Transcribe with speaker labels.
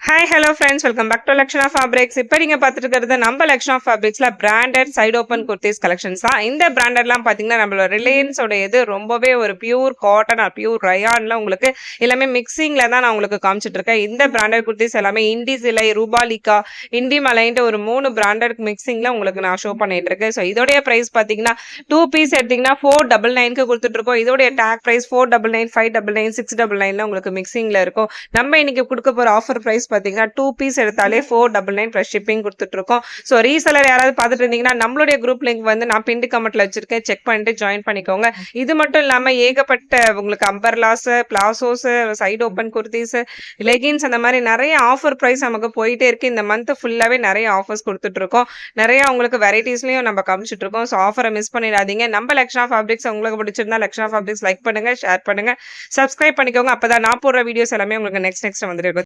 Speaker 1: Hi hello friends, welcome back to Lakshana fabrics. இப்போ நீங்கள் பார்த்துட்டு இருக்கிறது நம்ம லக்ஷனா ஃபேப்ரிக்ஸில் branded side open kurtis collections தான். இந்த பிராண்டட்லாம் பார்த்தீங்கன்னா நம்மளோட ரிலையன்ஸோட இது ரொம்பவே ஒரு பியூர் காட்டன் ஆர் பியூர் ரயானில் உங்களுக்கு எல்லாமே மிக்சிங்கில் தான் நான் உங்களுக்கு காமிச்சிட்டு இருக்கேன். இந்த பிராண்டட் குர்த்திஸ் எல்லாமே இண்டி சிலை, ரூபாலிகா, இண்டி மலைன்ட்டு ஒரு 3 பிராண்டட் மிக்சிங்கில் உங்களுக்கு நான் ஷோ பண்ணிட்டு இருக்கேன். ஸோ இதோடைய ப்ரைஸ் பார்த்தீங்கன்னா 2 பீஸ் எடுத்தீங்கன்னா 499க்கு கொடுத்துட்ருக்கோம். இதோடைய டேக் ப்ரைஸ் 499, 599, 699 உங்களுக்கு மிக்சிங்கில் இருக்கும். நம்ம இன்னைக்கு கொடுக்க போகிற ஆஃபர் ப்ரைஸ் பார்த்தீங்கன்னா 2 பீஸ் எடுத்தாலே 499 ப்ளஸ் ஷிப்பிங் கொடுத்துட்ருக்கோம். ஸோ ரீசெலர் யாராவது பார்த்துட்டு இருந்தீங்கன்னா நம்மளுடைய குரூப் லிங்க் வந்து நான் பின்டு கமெண்ட்ல வச்சிருக்கேன், செக் பண்ணிட்டு ஜாயின் பண்ணிக்கோங்க. இது மட்டும் இல்லாமல் ஏகப்பட்ட உங்களுக்கு umbrellas, palazzos, side open kurtis, leggings அந்த மாதிரி நிறைய ஆஃபர் ப்ரைஸ் நமக்கு போயிட்டே இருக்கு. இந்த மந்த் ஃபுல்லாகவே நிறைய ஆஃபர்ஸ் கொடுத்துட்ருக்கோம். நிறைய உங்களுக்கு வெரைட்டிஸ்லையும் நம்ம காமிச்சிட்டு இருக்கோம். ஸோ ஆஃபரை மிஸ் பண்ணிடாதீங்க. நம்ம லக்ஷனா ஃபேப்ரிக்ஸ் உங்களுக்கு பிடிச்சிருந்தா லக்ஷனா ஃபேப்ரிக்ஸ் லைக் பண்ணுங்க, ஷேர் பண்ணுங்க, சப்ஸ்கிரைப் பண்ணிக்கோங்க. அப்பதான் நான் போடுற வீடியோஸ் எல்லாமே உங்களுக்கு நெக்ஸ்ட் வந்துட்டு இருக்கும்.